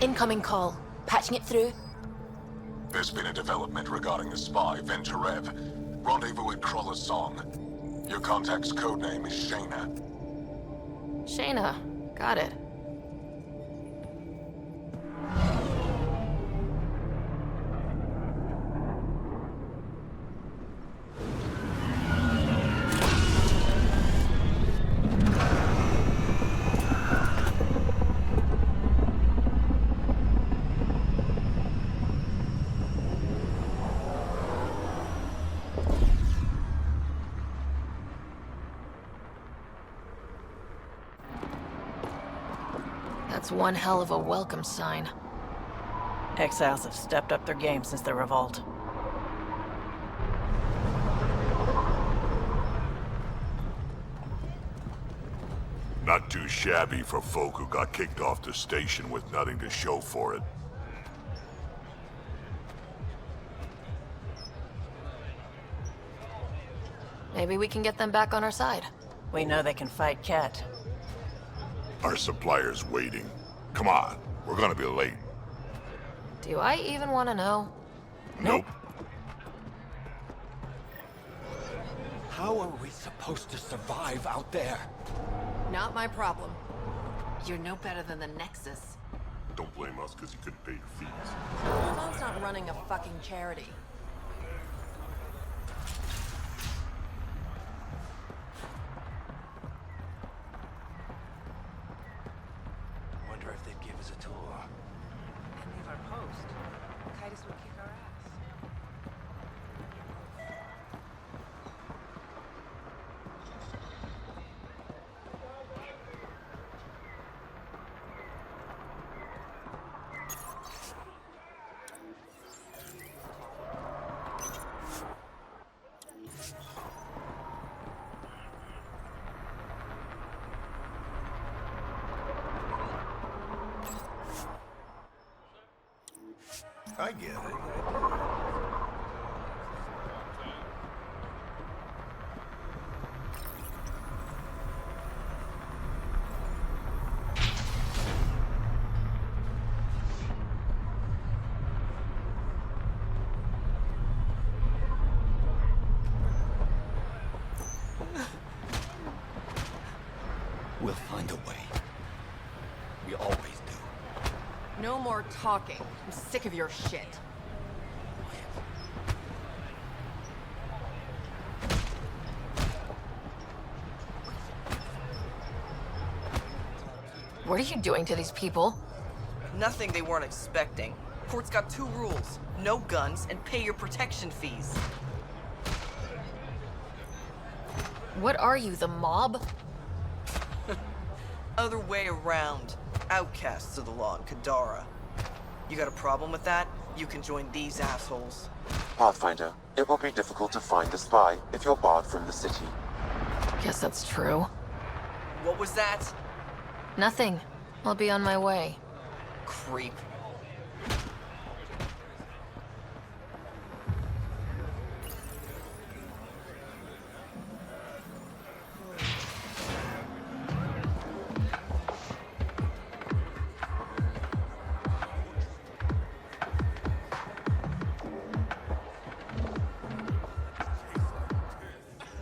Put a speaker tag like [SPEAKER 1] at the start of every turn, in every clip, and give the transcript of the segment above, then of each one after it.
[SPEAKER 1] Incoming call. Patching it through.
[SPEAKER 2] There's been a development regarding the spy, Venturev. Rendezvous at Crawler's Song. Your contact's codename is Shayna.
[SPEAKER 1] Shayna. Got it. That's one hell of a welcome sign.
[SPEAKER 3] Exiles have stepped up their game since the revolt.
[SPEAKER 4] Not too shabby for folk who got kicked off the station with nothing to show for it.
[SPEAKER 1] Maybe we can get them back on our side.
[SPEAKER 3] We know they can fight Ket.
[SPEAKER 4] Our supplier's waiting. Come on, we're gonna be late.
[SPEAKER 1] Do I even want to know?
[SPEAKER 4] Nope.
[SPEAKER 5] How are we supposed to survive out there?
[SPEAKER 6] Not my problem. You're no better than the Nexus.
[SPEAKER 4] Don't blame us because you couldn't pay your fees.
[SPEAKER 6] Someone's not running a fucking charity.
[SPEAKER 5] Wonder if they'd give us a tour.
[SPEAKER 6] And leave our post. Titus would kick our ass.
[SPEAKER 4] I get it.
[SPEAKER 5] We'll find a way. We always do.
[SPEAKER 6] No more talking. I'm sick of your shit.
[SPEAKER 1] What are you doing to these people?
[SPEAKER 3] Nothing they weren't expecting. Port's got 2 rules. No guns and pay your protection fees.
[SPEAKER 1] What are you, the mob?
[SPEAKER 3] Other way around. Outcasts of the law in Kadara. You got a problem with that? You can join these assholes.
[SPEAKER 7] Pathfinder, it will be difficult to find the spy if you're barred from the city.
[SPEAKER 1] Guess that's true.
[SPEAKER 3] What was that?
[SPEAKER 1] Nothing. I'll be on my way.
[SPEAKER 3] Creep.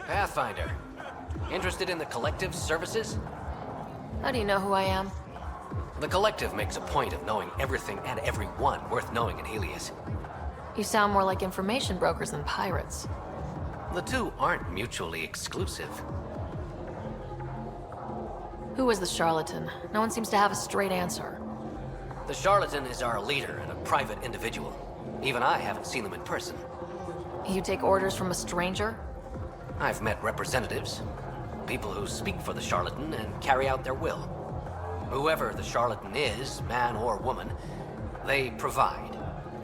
[SPEAKER 8] Pathfinder. Interested in the Collective's services?
[SPEAKER 1] How do you know who I am?
[SPEAKER 8] The Collective makes a point of knowing everything and everyone worth knowing in Helios.
[SPEAKER 1] You sound more like information brokers than pirates.
[SPEAKER 8] The two aren't mutually exclusive.
[SPEAKER 1] Who is the charlatan? No one seems to have a straight answer.
[SPEAKER 8] The charlatan is our leader and a private individual. Even I haven't seen them in person.
[SPEAKER 1] You take orders from a stranger?
[SPEAKER 8] I've met representatives, people who speak for the charlatan and carry out their will. Whoever the charlatan is, man or woman, they provide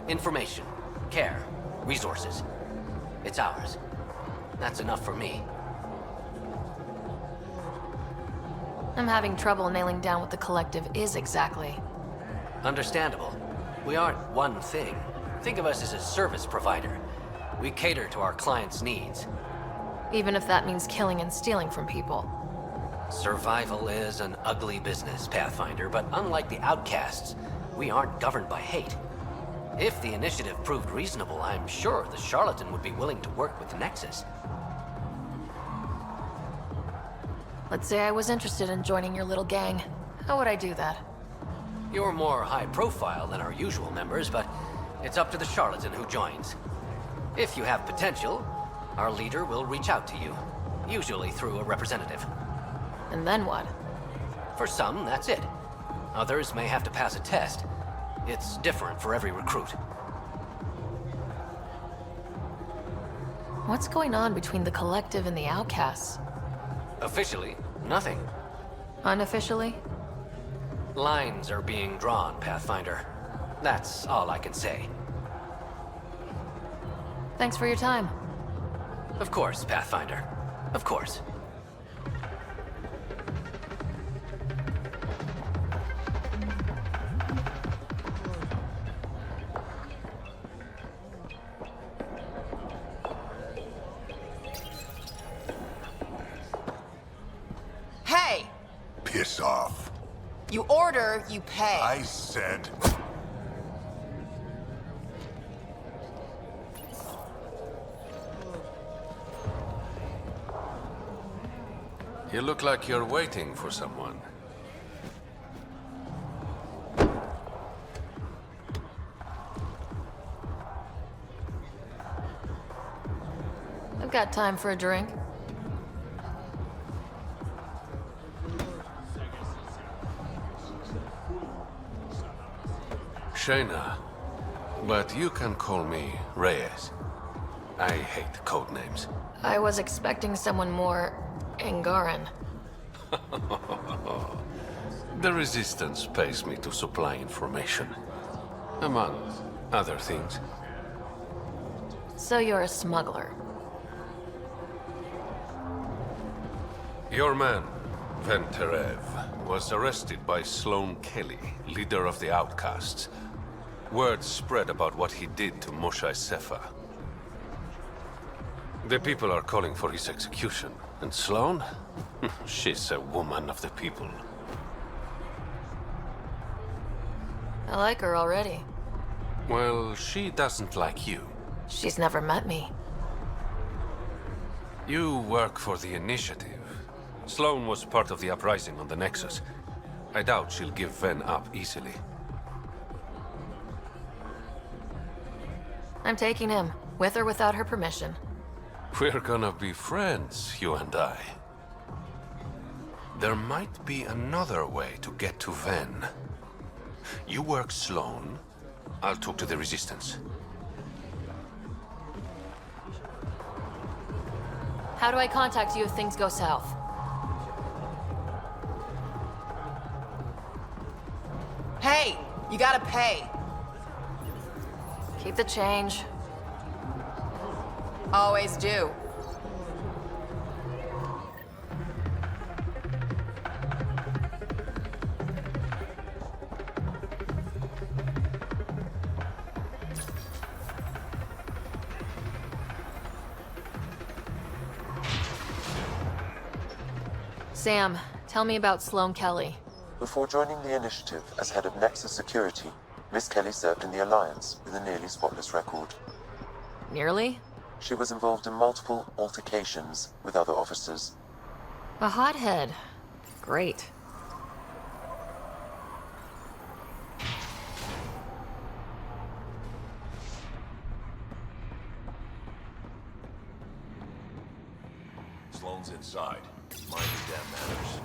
[SPEAKER 8] information, care, resources. It's ours. That's enough for me.
[SPEAKER 1] I'm having trouble nailing down what the collective is exactly.
[SPEAKER 8] Understandable. We aren't one thing. Think of us as a service provider. We cater to our clients' needs.
[SPEAKER 1] Even if that means killing and stealing from people.
[SPEAKER 8] Survival is an ugly business, Pathfinder, but unlike the outcasts, we aren't governed by hate. If the initiative proved reasonable, I'm sure the Charlatan would be willing to work with Nexus.
[SPEAKER 1] Let's say I was interested in joining your little gang. How would I do that?
[SPEAKER 8] You're more high profile than our usual members, but it's up to the Charlatan who joins. If you have potential, our leader will reach out to you, usually through a representative.
[SPEAKER 1] And then what?
[SPEAKER 8] For some, that's it. Others may have to pass a test. It's different for every recruit.
[SPEAKER 1] What's going on between the collective and the outcasts?
[SPEAKER 8] Officially, nothing.
[SPEAKER 1] Unofficially?
[SPEAKER 8] Lines are being drawn, Pathfinder. That's all I can say.
[SPEAKER 1] Thanks for your time.
[SPEAKER 8] Of course, Pathfinder. Of course.
[SPEAKER 3] Hey!
[SPEAKER 4] Piss off.
[SPEAKER 3] You order, you pay.
[SPEAKER 4] I said...
[SPEAKER 9] You look like you're waiting for someone.
[SPEAKER 1] I've got time for a drink.
[SPEAKER 9] Shayna, but you can call me Reyes. I hate code names.
[SPEAKER 1] I was expecting someone more Angaran.
[SPEAKER 9] The Resistance pays me to supply information, among other things.
[SPEAKER 1] So you're a smuggler.
[SPEAKER 9] Your man, Venterev, was arrested by Sloane Kelly, leader of the Outcasts. Word spread about what he did to Moshae Sefa. The people are calling for his execution. And Sloane? She's a woman of the people.
[SPEAKER 1] I like her already.
[SPEAKER 9] Well, she doesn't like you.
[SPEAKER 1] She's never met me.
[SPEAKER 9] You work for the Initiative. Sloane was part of the uprising on the Nexus. I doubt she'll give Ven up easily.
[SPEAKER 1] I'm taking him, with or without her permission.
[SPEAKER 9] We're gonna be friends, you and I. There might be another way to get to Ven. You work Sloane, I'll talk to the Resistance.
[SPEAKER 1] How do I contact you if things go south?
[SPEAKER 3] Hey! You gotta pay.
[SPEAKER 1] Keep the change.
[SPEAKER 6] Always do.
[SPEAKER 1] Sam, tell me about Sloane Kelly.
[SPEAKER 7] Before joining the Initiative as head of Nexus Security, Miss Kelly served in the Alliance with a nearly spotless record.
[SPEAKER 1] Nearly?
[SPEAKER 7] She was involved in multiple altercations with other officers.
[SPEAKER 1] A hothead. Great.
[SPEAKER 4] Sloane's inside. Mind your damn manners.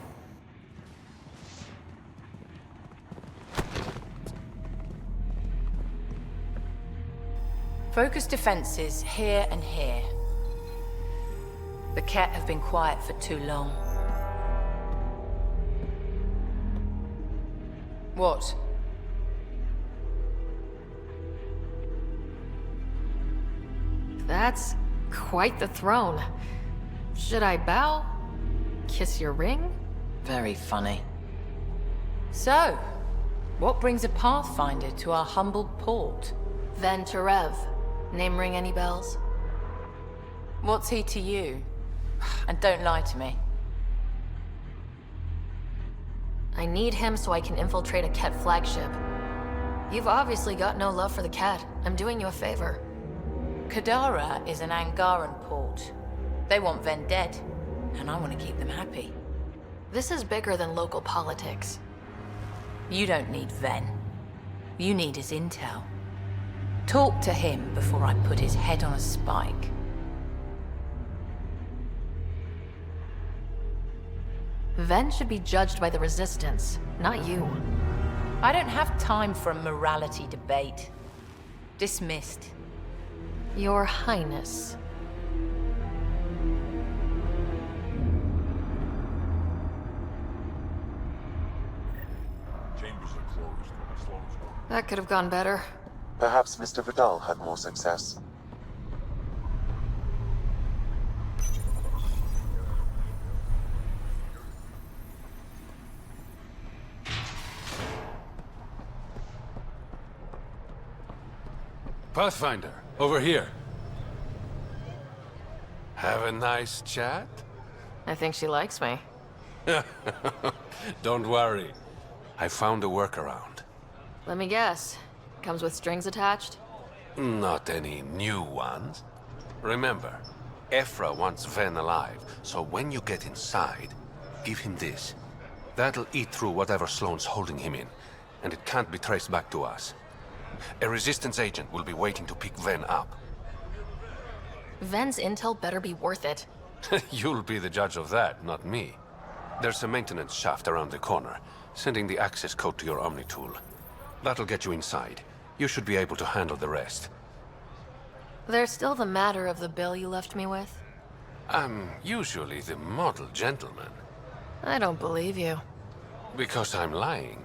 [SPEAKER 10] Focus defenses here and here. The Ket have been quiet for too long. What?
[SPEAKER 1] That's quite the throne. Should I bow? Kiss your ring?
[SPEAKER 10] Very funny. So, what brings a Pathfinder to our humble port?
[SPEAKER 1] Ven Terev. Name ring any bells?
[SPEAKER 10] What's he to you? And don't lie to me.
[SPEAKER 1] I need him so I can infiltrate a Ket flagship. You've obviously got no love for the Ket. I'm doing you a favor.
[SPEAKER 10] Kadara is an Angaran port. They want Ven dead, and I want to keep them happy.
[SPEAKER 1] This is bigger than local politics.
[SPEAKER 10] You don't need Ven. You need his intel. Talk to him before I put his head on a spike.
[SPEAKER 1] Ven should be judged by the Resistance, not you.
[SPEAKER 10] I don't have time for a morality debate. Dismissed.
[SPEAKER 1] Your Highness.
[SPEAKER 4] Chambers are closed. Sloan's gone.
[SPEAKER 1] That could have gone better.
[SPEAKER 7] Perhaps Mr. Vidal had more success.
[SPEAKER 9] Pathfinder, over here. Have a nice chat?
[SPEAKER 1] I think she likes me.
[SPEAKER 9] Don't worry. I found a workaround.
[SPEAKER 1] Let me guess. Comes with strings attached?
[SPEAKER 9] Not any new ones. Remember, Ephra wants Ven alive, so when you get inside, give him this. That'll eat through whatever Sloan's holding him in, and it can't be traced back to us. A Resistance agent will be waiting to pick Ven up.
[SPEAKER 1] Ven's intel better be worth it.
[SPEAKER 9] You'll be the judge of that, not me. There's a maintenance shaft around the corner, sending the access code to your Omni tool. That'll get you inside. You should be able to handle the rest.
[SPEAKER 1] There's still the matter of the bill you left me with.
[SPEAKER 9] I'm usually the model gentleman.
[SPEAKER 1] I don't believe you.
[SPEAKER 9] Because I'm lying.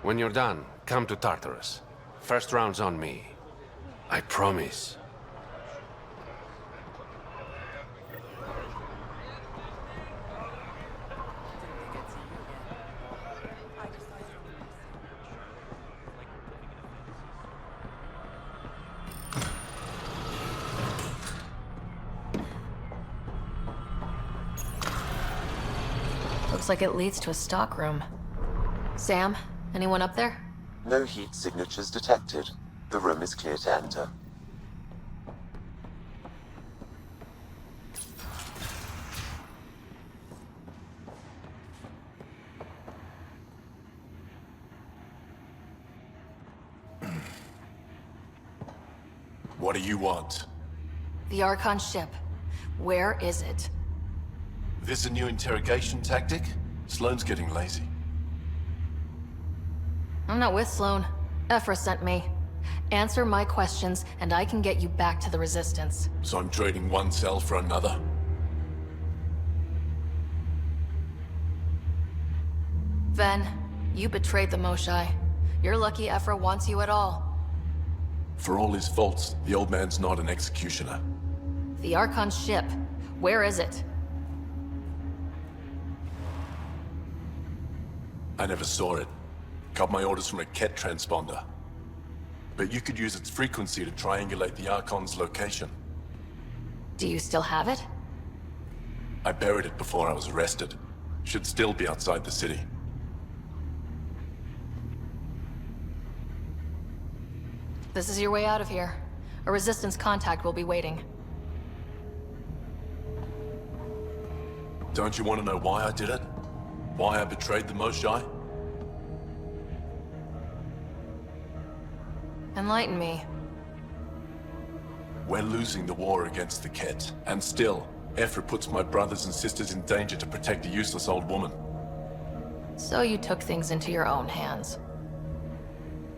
[SPEAKER 9] When you're done, come to Tartarus. First round's on me. I promise.
[SPEAKER 1] Looks like it leads to a stockroom. Sam, anyone up there?
[SPEAKER 7] No heat signatures detected. The room is clear to enter.
[SPEAKER 11] What do you want?
[SPEAKER 1] The Archon ship. Where is it?
[SPEAKER 11] This a new interrogation tactic? Sloane's getting lazy.
[SPEAKER 1] I'm not with Sloan. Ephra sent me. Answer my questions, and I can get you back to the Resistance.
[SPEAKER 11] So I'm trading one cell for another?
[SPEAKER 1] Ven, you betrayed the Moshae. You're lucky Ephra wants you at all.
[SPEAKER 11] For all his faults, the old man's not an executioner.
[SPEAKER 1] The Archon ship. Where is it?
[SPEAKER 11] I never saw it. Got my orders from a Ket transponder. But you could use its frequency to triangulate the Archon's location.
[SPEAKER 1] Do you still have it?
[SPEAKER 11] I buried it before I was arrested. Should still be outside the city.
[SPEAKER 1] This is your way out of here. A Resistance contact will be waiting.
[SPEAKER 11] Don't you want to know why I did it? Why I betrayed the Moshae?
[SPEAKER 1] Enlighten me.
[SPEAKER 11] We're losing the war against the Ket, and still, Ephra puts my brothers and sisters in danger to protect a useless old woman.
[SPEAKER 1] So you took things into your own hands.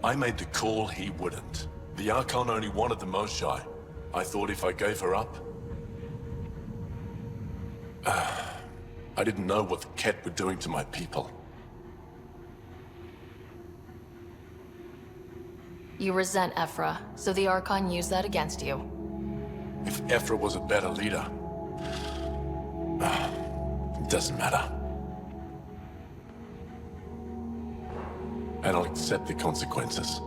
[SPEAKER 11] I made the call he wouldn't. The Archon only wanted the Moshae. I thought if I gave her up... I didn't know what the Ket were doing to my people.
[SPEAKER 1] You resent Ephra, so the Archon used that against you.
[SPEAKER 11] If Ephra was a better leader... it doesn't matter. and I'll accept the consequences.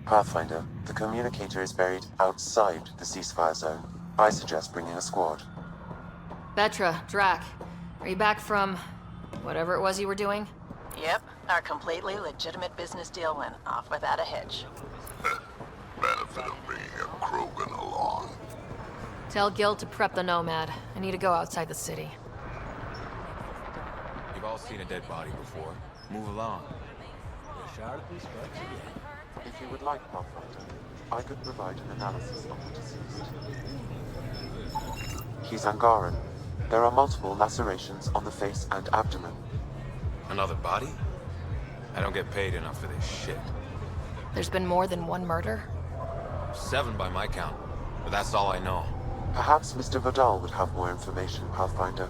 [SPEAKER 7] Pathfinder, the communicator is buried outside the ceasefire zone. I suggest bringing a squad.
[SPEAKER 1] Vetra, Drac, are you back from whatever it was you were doing?
[SPEAKER 12] Yep, our completely legitimate business deal went off without a hitch.
[SPEAKER 4] Benefit of being a Krogan along.
[SPEAKER 1] Tell Gil to prep the Nomad. I need to go outside the city.
[SPEAKER 13] You've all seen a dead body before. Move along.
[SPEAKER 7] If you would like, Pathfinder, I could provide an analysis of the deceased. He's Angaran. There are multiple lacerations on the face and abdomen.
[SPEAKER 13] Another body? I don't get paid enough for this shit.
[SPEAKER 1] There's been more than one murder?
[SPEAKER 13] 7 by my count, but that's all I know.
[SPEAKER 7] Perhaps Mr. Vidal would have more information, Pathfinder.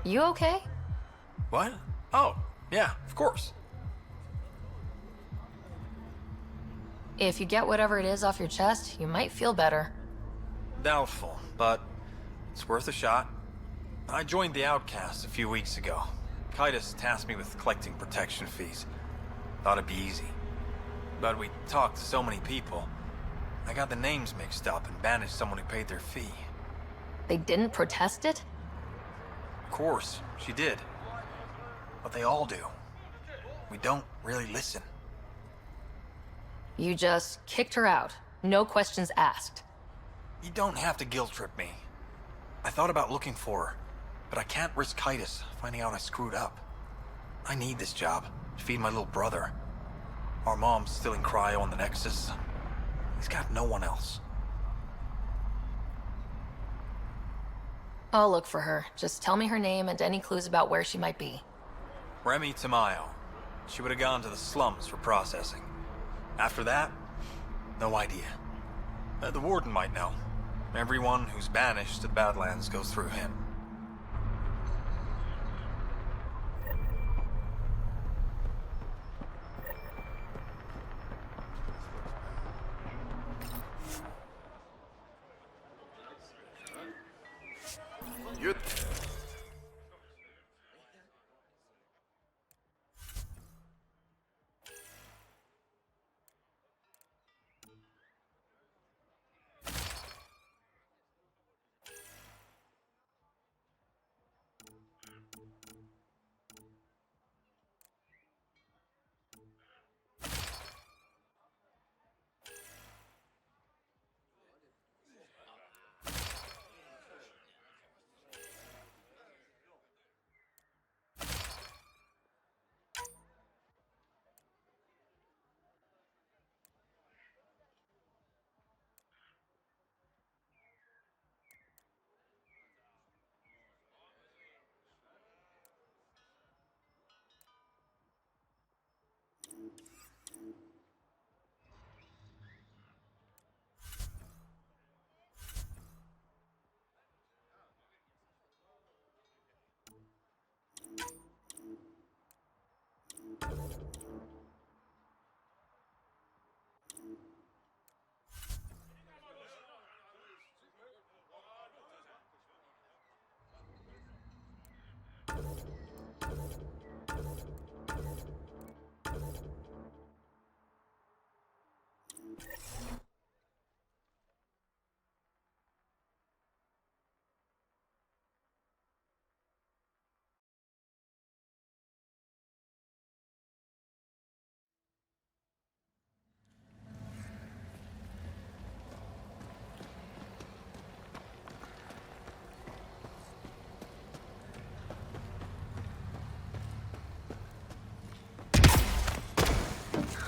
[SPEAKER 1] You okay?
[SPEAKER 14] What? Oh, yeah, of course.
[SPEAKER 1] If you get whatever it is off your chest, you might feel better.
[SPEAKER 14] Doubtful, but it's worth a shot. I joined the Outcasts a few weeks ago. Kitus tasked me with collecting protection fees. Thought it'd be easy. But we talked to so many people. I got the names mixed up and banished someone who paid their fee.
[SPEAKER 1] They didn't protest it?
[SPEAKER 14] Of course, she did. But they all do. We don't really listen.
[SPEAKER 1] You just kicked her out. No questions asked.
[SPEAKER 14] You don't have to guilt trip me. I thought about looking for her, but I can't risk Kitus finding out I screwed up. I need this job to feed my little brother. Our mom's still in cryo on the Nexus. He's got no one else.
[SPEAKER 1] I'll look for her. Just tell me her name and any clues about where she might be.
[SPEAKER 14] Remy Tamayo. She would have gone to the slums for processing. After that, no idea. The Warden might know. Everyone who's banished to the Badlands goes through him.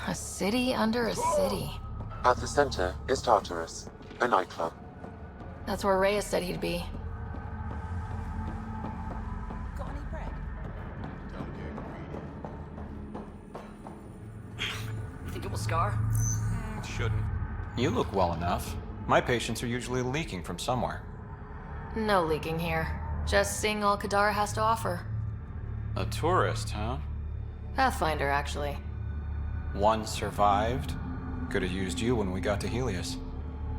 [SPEAKER 1] A city under a city.
[SPEAKER 7] At the center is Tartarus, a nightclub.
[SPEAKER 1] That's where Reyes said he'd be.
[SPEAKER 6] scar?
[SPEAKER 14] Shouldn't. You look well enough. My patients are usually leaking from somewhere.
[SPEAKER 1] No leaking here. Just seeing all Kadara has to offer.
[SPEAKER 14] A tourist, huh?
[SPEAKER 1] Pathfinder, actually.
[SPEAKER 14] One survived. Could have used you when we got to Helios.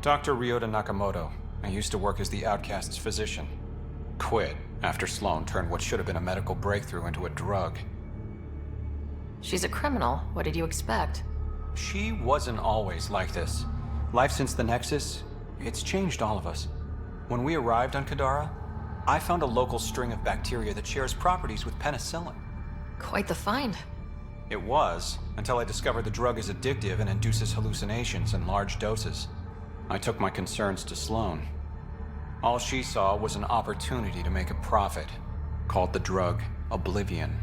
[SPEAKER 14] Dr. Ryota Nakamoto. I used to work as the Outcast's physician. Quit after Sloan turned what should have been a medical breakthrough into a drug.
[SPEAKER 1] She's a criminal. What did you expect?
[SPEAKER 14] She wasn't always like this. Life since the Nexus, it's changed all of us. When we arrived on Kadara, I found a local string of bacteria that shares properties with penicillin.
[SPEAKER 1] Quite the find.
[SPEAKER 14] It was, until I discovered the drug is addictive and induces hallucinations in large doses. I took my concerns to Sloan. All she saw was an opportunity to make a profit, called the drug Oblivion.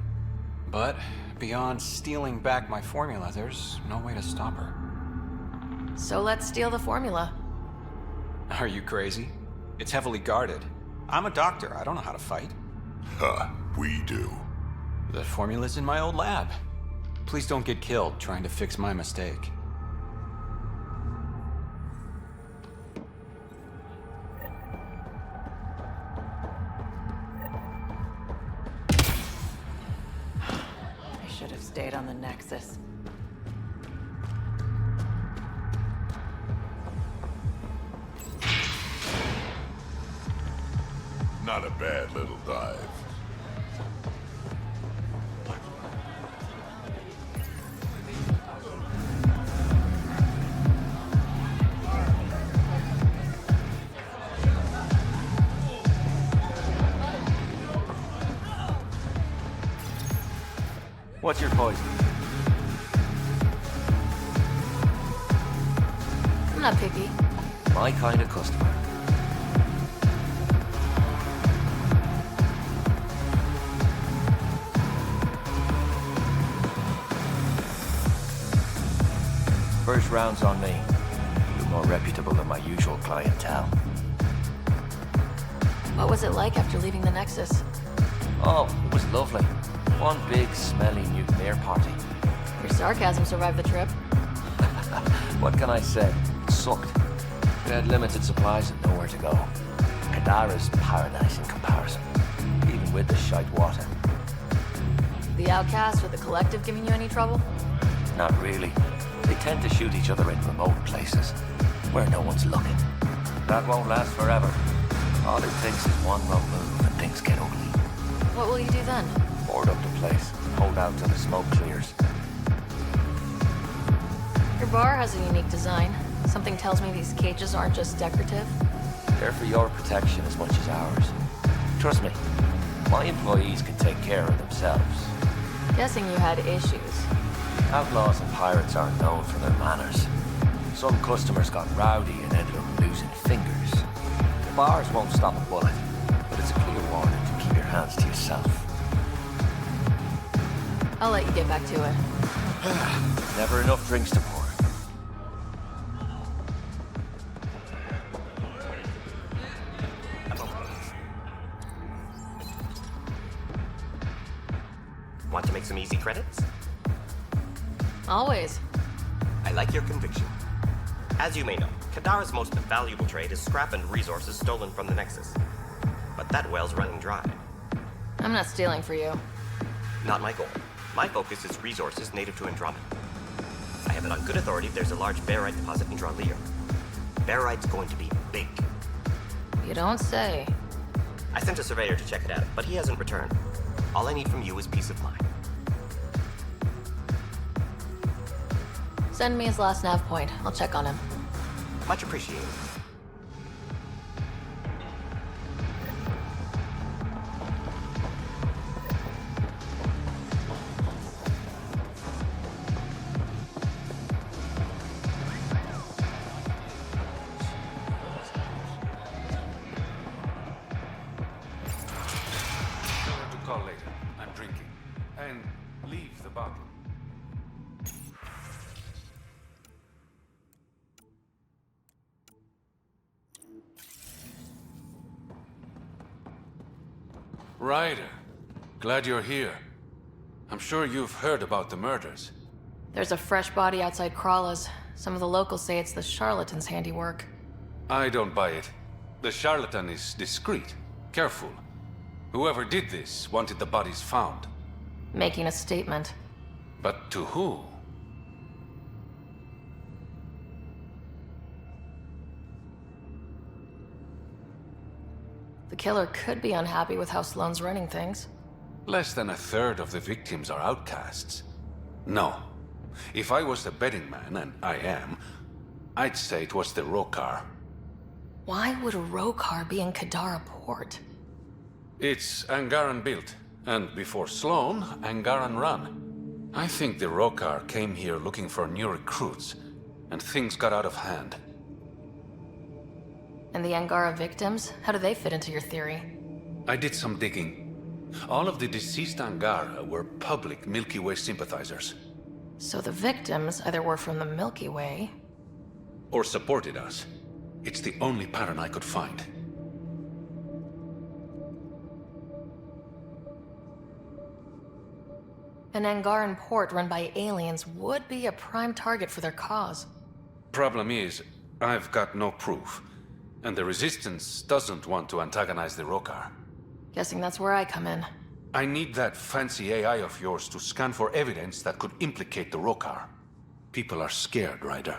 [SPEAKER 14] But beyond stealing back my formula, there's no way to stop her.
[SPEAKER 1] So let's steal the formula.
[SPEAKER 14] Are you crazy? It's heavily guarded. I'm a doctor. I don't know how to fight.
[SPEAKER 4] Huh, we do.
[SPEAKER 14] The formula's in my old lab. Please don't get killed trying to fix my mistake.
[SPEAKER 6] I should have stayed on the Nexus.
[SPEAKER 4] Not a bad little dive.
[SPEAKER 15] What's your poison?
[SPEAKER 1] I'm not picky.
[SPEAKER 15] My kind of customer. First round's on me. You're more reputable than my usual clientele.
[SPEAKER 1] What was it like after leaving the Nexus?
[SPEAKER 15] Oh, it was lovely. One big, smelly mutineer party.
[SPEAKER 1] Your sarcasm survived the trip.
[SPEAKER 15] What can I say? It sucked. We had limited supplies and nowhere to go. Kadara's paradise in comparison, even with the shite water.
[SPEAKER 1] The Outcast or the Collective giving you any trouble?
[SPEAKER 15] Not really. They tend to shoot each other in remote places, where no one's looking. That won't last forever. All it takes is one wrong move and things get ugly.
[SPEAKER 1] What will you do then?
[SPEAKER 15] Board up the place, hold out till the smoke clears.
[SPEAKER 1] Your bar has a unique design. Something tells me these cages aren't just decorative.
[SPEAKER 15] They're for your protection as much as ours. Trust me, my employees can take care of themselves.
[SPEAKER 1] Guessing you had issues.
[SPEAKER 15] Outlaws and pirates aren't known for their manners. Some customers got rowdy and ended up losing fingers. The bars won't stop a bullet, but it's a clear warning to keep your hands to yourself.
[SPEAKER 1] I'll let you get back to it.
[SPEAKER 15] Never enough drinks to pour.
[SPEAKER 16] Want to make some easy credits?
[SPEAKER 1] Always.
[SPEAKER 16] I like your conviction. As you may know, Kadara's most valuable trade is scrap and resources stolen from the Nexus. But that well's running dry.
[SPEAKER 1] I'm not stealing for you.
[SPEAKER 16] Not my goal. My focus is resources native to Andromeda. I have it on good authority there's a large barite deposit in Draleo. Barite's going to be big.
[SPEAKER 1] You don't say.
[SPEAKER 16] I sent a surveyor to check it out, but he hasn't returned. All I need from you is peace of mind.
[SPEAKER 1] Send me his last nav point. I'll check on him.
[SPEAKER 16] Much appreciated.
[SPEAKER 9] Tell her to call later. I'm drinking. And leave the bottle. Ryder, glad you're here. I'm sure you've heard about the murders.
[SPEAKER 1] There's a fresh body outside Crawla's. Some of the locals say it's the charlatan's handiwork.
[SPEAKER 9] I don't buy it. The charlatan is discreet, careful. Whoever did this wanted the bodies found.
[SPEAKER 1] Making a statement.
[SPEAKER 9] But to who?
[SPEAKER 1] The killer could be unhappy with how Sloane's running things.
[SPEAKER 9] Less than a third of the victims are outcasts. No. If I was the betting man, and I am, I'd say it was the Rokar.
[SPEAKER 1] Why would a Rokar be in Kadara port?
[SPEAKER 9] It's Angaran built, and before Sloane, Angaran run. I think the Rokar came here looking for new recruits, and things got out of hand.
[SPEAKER 1] And the Angara victims? How do they fit into your theory?
[SPEAKER 9] I did some digging. All of the deceased Angara were public Milky Way sympathizers.
[SPEAKER 1] So the victims either were from the Milky Way...
[SPEAKER 9] or supported us. It's the only pattern I could find.
[SPEAKER 1] An Angaran port run by aliens would be a prime target for their cause.
[SPEAKER 9] Problem is, I've got no proof. And the Resistance doesn't want to antagonize the Rokar.
[SPEAKER 1] Guessing that's where I come in.
[SPEAKER 9] I need that fancy AI of yours to scan for evidence that could implicate the Rokar. People are scared, Ryder.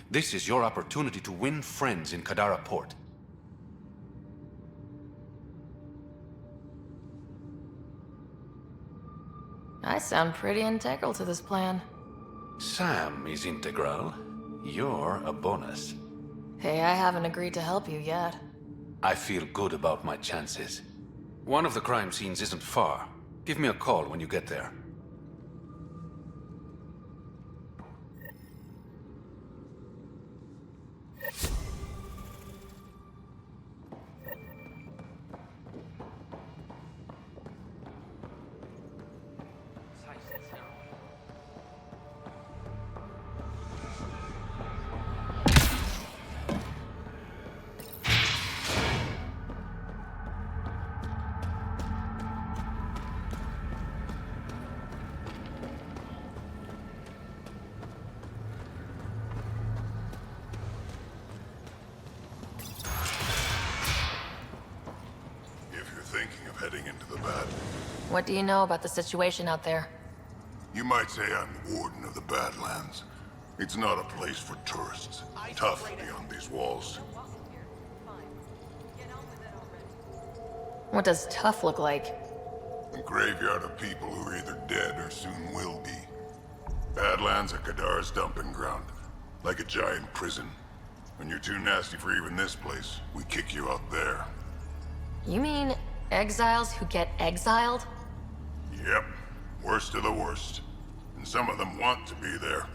[SPEAKER 9] This is your opportunity to win friends in Kadara Port.
[SPEAKER 1] I sound pretty integral to this plan.
[SPEAKER 9] Sam is integral. You're a bonus.
[SPEAKER 1] Hey, I haven't agreed to help you yet.
[SPEAKER 9] I feel good about my chances. One of the crime scenes isn't far. Give me a call when you get there.
[SPEAKER 4] Thinking of heading into the Bad.
[SPEAKER 1] What do you know about the situation out there?
[SPEAKER 4] You might say I'm the warden of the Badlands. It's not a place for tourists. Tough beyond these walls.
[SPEAKER 1] What does tough look like?
[SPEAKER 4] A graveyard of people who are either dead or soon will be. Badlands are Kadara's dumping ground. Like a giant prison. When you're too nasty for even this place, we kick you out there.
[SPEAKER 1] You mean exiles who get exiled?
[SPEAKER 4] Yep. Worst of the worst. And some of them want to be there.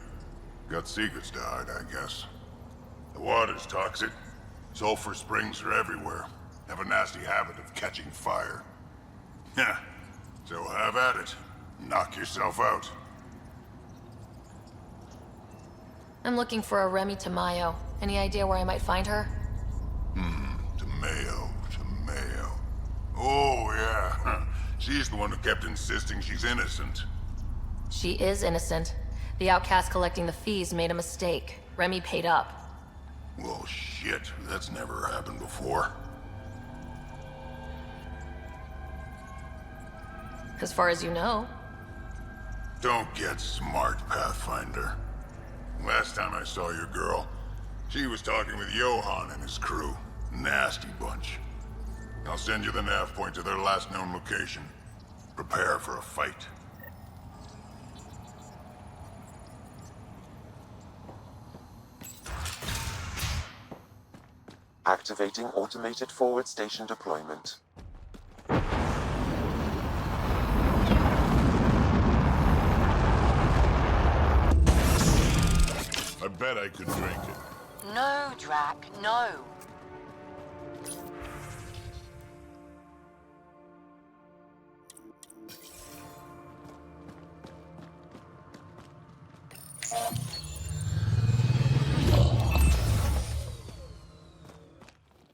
[SPEAKER 4] Got secrets to hide, I guess. The water's toxic. Sulfur springs are everywhere. Have a nasty habit of catching fire. Yeah. So have at it. Knock yourself out.
[SPEAKER 1] I'm looking for a Remy Tamayo. Any idea where I might find her?
[SPEAKER 4] Tamayo. Oh, yeah. She's the one who kept insisting she's innocent.
[SPEAKER 1] She is innocent. The outcast collecting the fees made a mistake. Remy paid up.
[SPEAKER 4] Well, shit. That's never happened before.
[SPEAKER 1] As far as you know.
[SPEAKER 4] Don't get smart, Pathfinder. Last time I saw your girl, she was talking with Johan and his crew. Nasty bunch. I'll send you the nav point to their last known location. Prepare for a fight.
[SPEAKER 7] Activating automated forward station deployment.
[SPEAKER 4] I bet I could drink it.
[SPEAKER 12] No, Drac, no.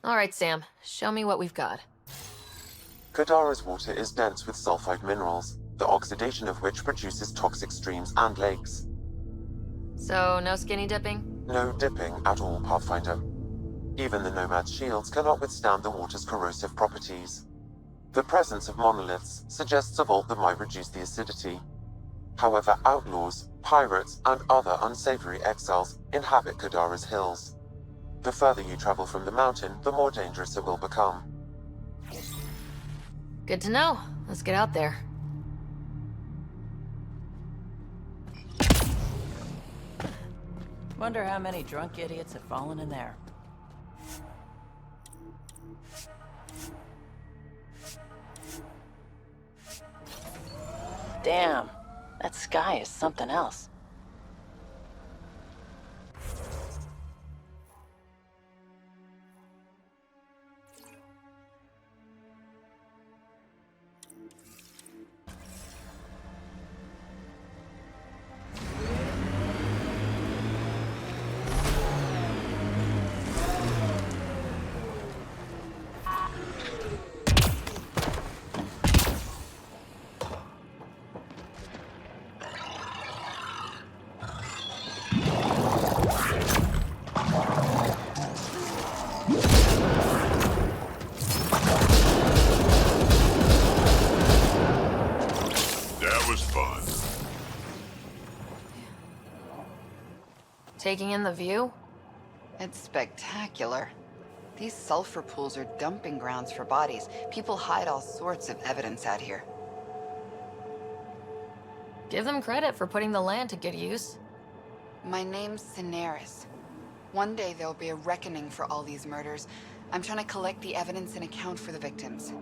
[SPEAKER 1] All right, Sam. Show me what we've got.
[SPEAKER 7] Kadara's water is dense with sulfide minerals. the oxidation of which produces toxic streams and lakes.
[SPEAKER 1] So, no skinny dipping?
[SPEAKER 7] No dipping at all, Pathfinder. Even the Nomad's shields cannot withstand the water's corrosive properties. The presence of monoliths suggests a vault that might reduce the acidity. However, outlaws, pirates, and other unsavory exiles inhabit Kadara's hills. The further you travel from the mountain, the more dangerous it will become.
[SPEAKER 1] Good to know. Let's get out there.
[SPEAKER 17] Wonder how many drunk idiots have fallen in there. Damn, that sky is something else.
[SPEAKER 1] Taking in the view?
[SPEAKER 18] It's spectacular. These sulfur pools are dumping grounds for bodies. People hide all sorts of evidence out here.
[SPEAKER 1] Give them credit for putting the land to good use.
[SPEAKER 18] My name's Cineris. One day there'll be a reckoning for all these murders. I'm trying to collect the evidence and account for the victims.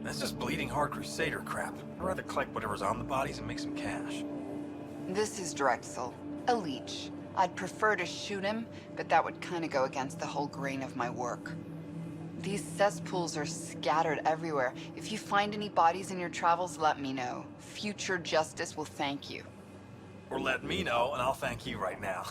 [SPEAKER 14] That's just bleeding heart crusader crap. I'd rather collect whatever's on the bodies and make some cash.
[SPEAKER 18] This is Drexel, a leech. I'd prefer to shoot him, but that would kind of go against the whole grain of my work. These cesspools are scattered everywhere. If you find any bodies in your travels, let me know. Future justice will thank you.
[SPEAKER 14] Or let me know, and I'll thank you right now.